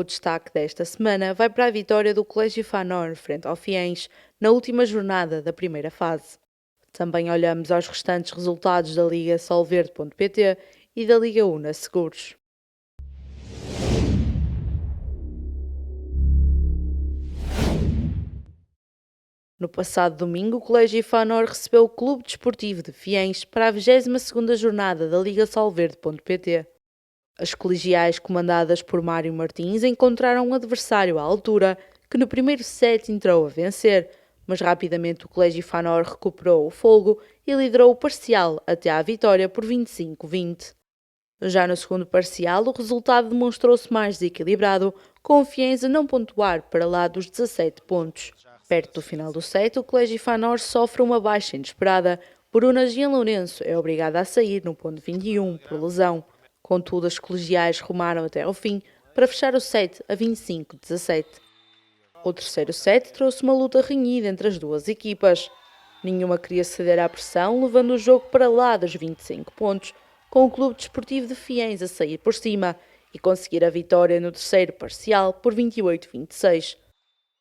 destaque desta semana vai para a vitória do Colégio Fanor frente ao Fiens na última jornada da primeira fase. Também olhamos aos restantes resultados da Liga Solverde.pt e da Liga Una Seguros. No passado domingo, o Colégio Fanor recebeu o Clube Desportivo de Fiens para a 22ª jornada da Liga Solverde.pt. As colegiais comandadas por Mário Martins encontraram um adversário à altura, que no primeiro set entrou a vencer, mas rapidamente o Colégio Fanor recuperou o fôlego e liderou o parcial até à vitória por 25-20. Já no segundo parcial, o resultado demonstrou-se mais desequilibrado, com o Fiens a não pontuar para lá dos 17 pontos. Perto do final do set, o Colégio Fanor sofre uma baixa inesperada. Bruna Jean Lourenço é obrigada a sair no ponto 21 por lesão. Contudo, as colegiais rumaram até ao fim para fechar o set a 25-17. O terceiro set trouxe uma luta renhida entre as duas equipas. Nenhuma queria ceder à pressão, levando o jogo para lá dos 25 pontos, com o Clube Desportivo de Fiens a sair por cima e conseguir a vitória no terceiro parcial por 28-26.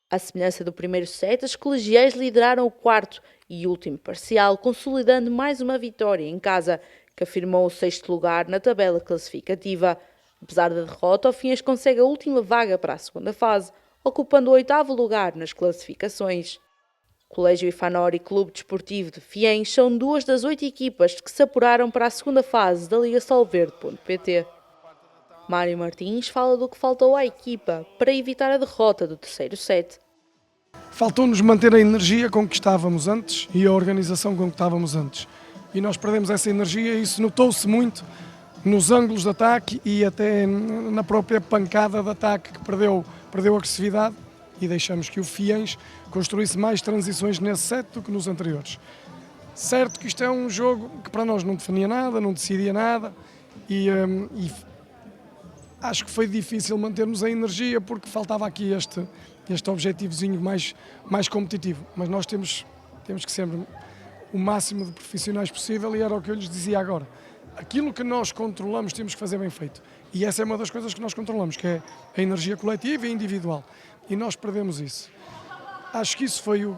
À semelhança do primeiro set, as colegiais lideraram o quarto e último parcial, consolidando mais uma vitória em casa, que afirmou o sexto lugar na tabela classificativa. Apesar da derrota, o Fiens consegue a última vaga para a segunda fase, ocupando o oitavo lugar nas classificações. Colégio Fanor e Clube Desportivo de Fiens são duas das 8 equipas que se apuraram para a segunda fase da Liga Solverde.pt. Mário Martins fala do que faltou à equipa para evitar a derrota do terceiro set. Faltou-nos manter a energia com que estávamos antes e a organização com que estávamos antes. E nós perdemos essa energia e isso notou-se muito nos ângulos de ataque e até na própria pancada de ataque que perdeu agressividade e deixamos que o Fiens construísse mais transições nesse set do que nos anteriores. Certo que isto é um jogo que para nós não definia nada, não decidia nada e acho que foi difícil mantermos a energia porque faltava aqui este objetivozinho mais competitivo, mas nós temos que ser o máximo de profissionais possível e era o que eu lhes dizia agora. Aquilo que nós controlamos temos que fazer bem feito e essa é uma das coisas que nós controlamos, que é a energia coletiva e individual e nós perdemos isso. Acho que isso foi o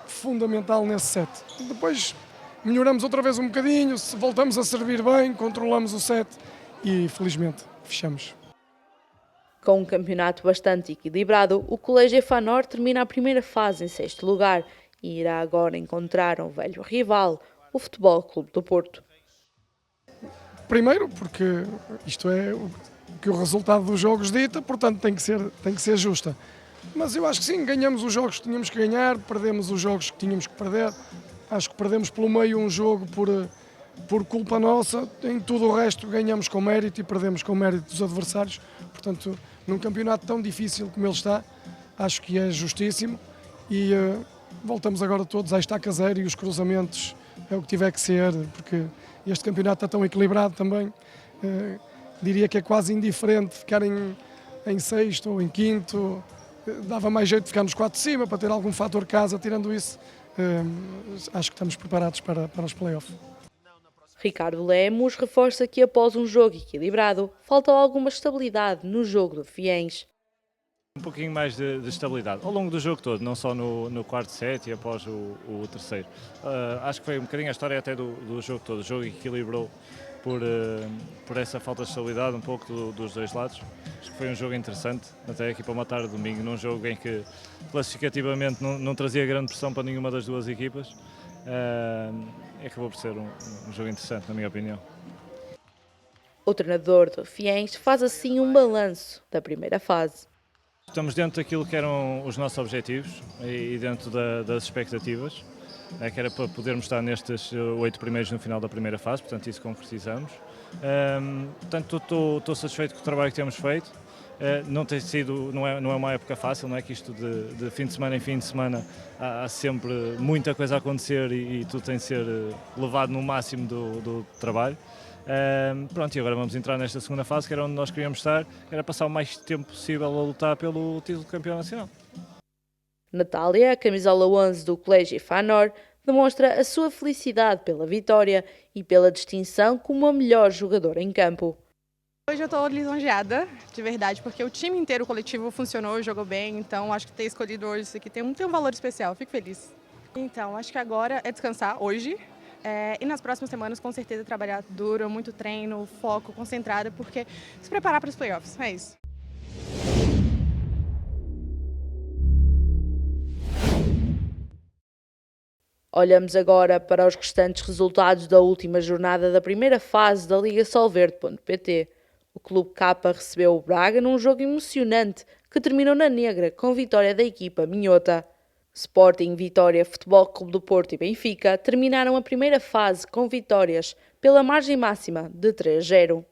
fundamental nesse set. Depois melhoramos outra vez um bocadinho, voltamos a servir bem, controlamos o set e felizmente fechamos. Com um campeonato bastante equilibrado, o Colégio Fanor termina a primeira fase em sexto lugar e irá agora encontrar um velho rival, o Futebol Clube do Porto. Primeiro, porque isto é o que o resultado dos jogos dita, portanto tem que ser justa. Mas eu acho que sim, ganhamos os jogos que tínhamos que ganhar, perdemos os jogos que tínhamos que perder. Acho que perdemos pelo meio um jogo por culpa nossa, em tudo o resto ganhamos com mérito e perdemos com mérito dos adversários. Portanto, num campeonato tão difícil como ele está, acho que é justíssimo e voltamos agora todos à estaca zero e os cruzamentos é o que tiver que ser, porque este campeonato está tão equilibrado também. Diria que é quase indiferente ficar em sexto ou em quinto, dava mais jeito de ficar nos 4 de cima para ter algum fator casa, tirando isso, acho que estamos preparados para os play-offs. Ricardo Lemos reforça que após um jogo equilibrado, falta alguma estabilidade no jogo do Fiens. Um pouquinho mais de estabilidade ao longo do jogo todo, não só no quarto set e após o terceiro. Acho que foi um bocadinho a história até do jogo todo. O jogo equilibrou por essa falta de estabilidade um pouco dos dois lados. Acho que foi um jogo interessante, até aqui para matar domingo, num jogo em que classificativamente não trazia grande pressão para nenhuma das duas equipas. Acabou por ser um jogo interessante, na minha opinião. O treinador do Fiens faz assim um balanço da primeira fase. Estamos dentro daquilo que eram os nossos objetivos e dentro das expectativas, que era para podermos estar nestes 8 primeiros no final da primeira fase, portanto isso concretizamos. Portanto estou satisfeito com o trabalho que temos feito. Não é uma época fácil, não é que isto de fim de semana em fim de semana há sempre muita coisa a acontecer e tudo tem de ser levado no máximo do trabalho. E agora vamos entrar nesta segunda fase, que era onde nós queríamos estar, que era passar o mais tempo possível a lutar pelo título de campeão nacional. Natália, a camisola 11 do Colégio Fanor, demonstra a sua felicidade pela vitória e pela distinção como a melhor jogadora em campo. Hoje eu estou lisonjeada, de verdade, porque o time inteiro, o coletivo, funcionou, jogou bem, então acho que ter escolhido hoje isso aqui tem um valor especial, fico feliz. Então, acho que agora é descansar hoje e nas próximas semanas, com certeza, trabalhar duro, muito treino, foco, concentrada, porque se preparar para os playoffs, é isso. Olhamos agora para os restantes resultados da última jornada da primeira fase da Liga Solverde.pt. O Clube K recebeu o Braga num jogo emocionante que terminou na negra com vitória da equipa minhota. Sporting, Vitória, Futebol Clube do Porto e Benfica terminaram a primeira fase com vitórias pela margem máxima de 3-0.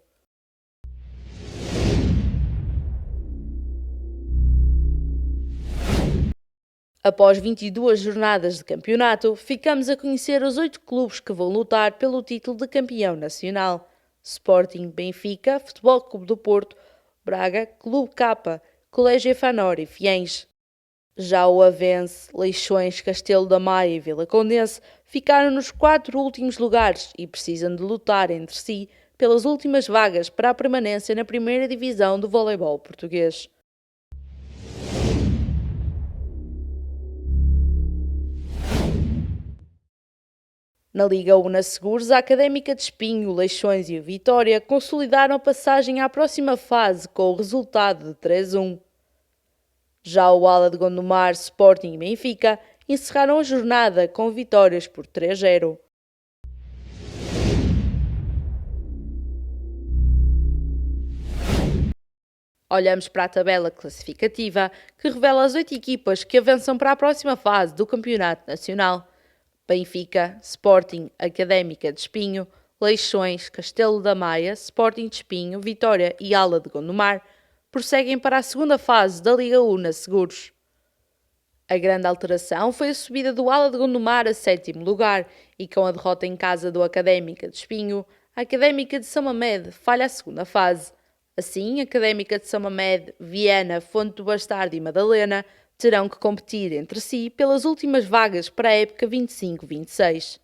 Após 22 jornadas de campeonato, ficamos a conhecer os 8 clubes que vão lutar pelo título de campeão nacional: Sporting, Benfica, Futebol Clube do Porto, Braga, Clube K, Colégio Fanor e Fiens. Já o Avense, Leixões, Castelo da Maia e Vila Condense ficaram nos 4 últimos lugares e precisam de lutar entre si pelas últimas vagas para a permanência na primeira divisão do voleibol português. Na Liga 1 Seguros, a Académica de Espinho, Leixões e o Vitória consolidaram a passagem à próxima fase com o resultado de 3-1. Já o Ala de Gondomar, Sporting e Benfica encerraram a jornada com vitórias por 3-0. Olhamos para a tabela classificativa, que revela as 8 equipas que avançam para a próxima fase do Campeonato Nacional: Benfica, Sporting, Académica de Espinho, Leixões, Castelo da Maia, Sporting de Espinho, Vitória e Ala de Gondomar prosseguem para a segunda fase da Liga 1 Seguros. A grande alteração foi a subida do Ala de Gondomar a 7º lugar e com a derrota em casa do Académica de Espinho, a Académica de São Mamede falha a segunda fase. Assim, a Académica de São Mamede, Viana, Fonte do Bastardo e Madalena terão que competir entre si pelas últimas vagas para a época 25-26.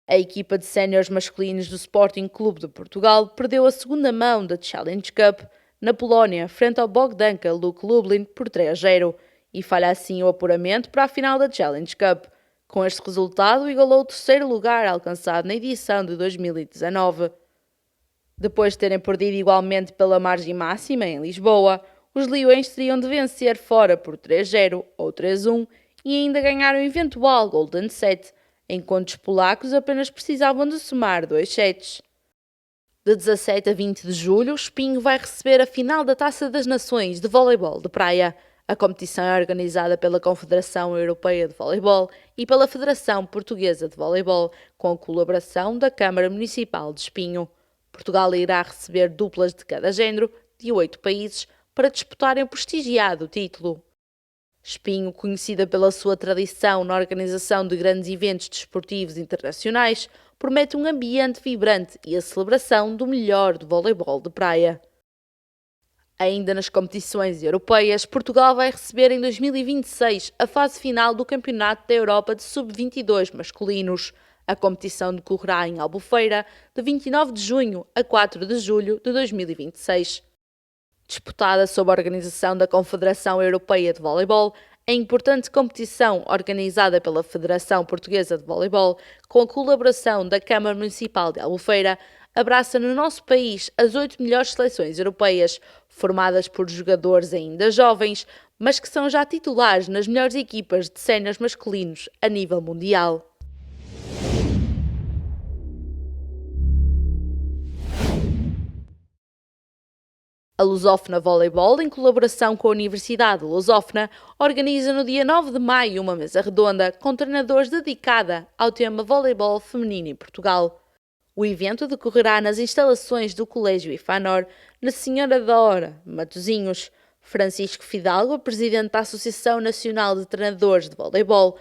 A equipa de séniores masculinos do Sporting Clube de Portugal perdeu a segunda mão da Challenge Cup na Polónia frente ao Bogdanka Luke Lublin por 3-0 e falha assim o apuramento para a final da Challenge Cup. Com este resultado, igualou o terceiro lugar alcançado na edição de 2019. Depois de terem perdido igualmente pela margem máxima em Lisboa, os leões teriam de vencer fora por 3-0 ou 3-1 e ainda ganhar o eventual Golden Set, enquanto os polacos apenas precisavam de somar 2 sets. De 17 a 20 de julho, o Espinho vai receber a final da Taça das Nações de Voleibol de Praia. A competição é organizada pela Confederação Europeia de Voleibol e pela Federação Portuguesa de Voleibol, com a colaboração da Câmara Municipal de Espinho. Portugal irá receber duplas de cada género, de 8 países, para disputarem o prestigiado título. Espinho, conhecida pela sua tradição na organização de grandes eventos desportivos internacionais, promete um ambiente vibrante e a celebração do melhor do voleibol de praia. Ainda nas competições europeias, Portugal vai receber em 2026 a fase final do Campeonato da Europa de Sub-22 masculinos. A competição decorrerá em Albufeira de 29 de junho a 4 de julho de 2026. Disputada sob a organização da Confederação Europeia de Voleibol, a importante competição organizada pela Federação Portuguesa de Voleibol, com a colaboração da Câmara Municipal de Albufeira, abraça no nosso país as 8 melhores seleções europeias, formadas por jogadores ainda jovens, mas que são já titulares nas melhores equipas de séniores masculinos a nível mundial. A Lusófona Voleibol, em colaboração com a Universidade Lusófona, organiza no dia 9 de maio uma mesa redonda com treinadores dedicada ao tema voleibol feminino em Portugal. O evento decorrerá nas instalações do Colégio Ifanor, na Senhora da Hora, Matosinhos. Francisco Fidalgo, presidente da Associação Nacional de Treinadores de Voleibol,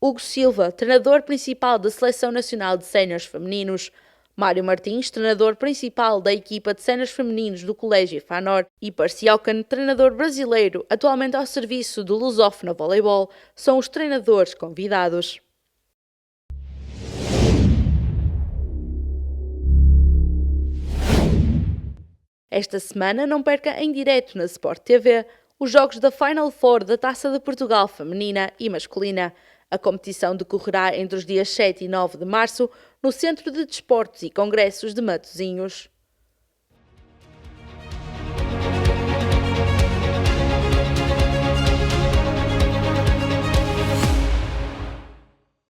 Hugo Silva, treinador principal da Seleção Nacional de Séniores Femininos, Mário Martins, treinador principal da equipa de séniores femininos do Colégio Ifanor, e Parciocan, treinador brasileiro, atualmente ao serviço do Lusófona Voleibol, são os treinadores convidados. Esta semana não perca em direto na Sport TV os jogos da Final Four da Taça de Portugal feminina e masculina. A competição decorrerá entre os dias 7 e 9 de março no Centro de Desportos e Congressos de Matosinhos.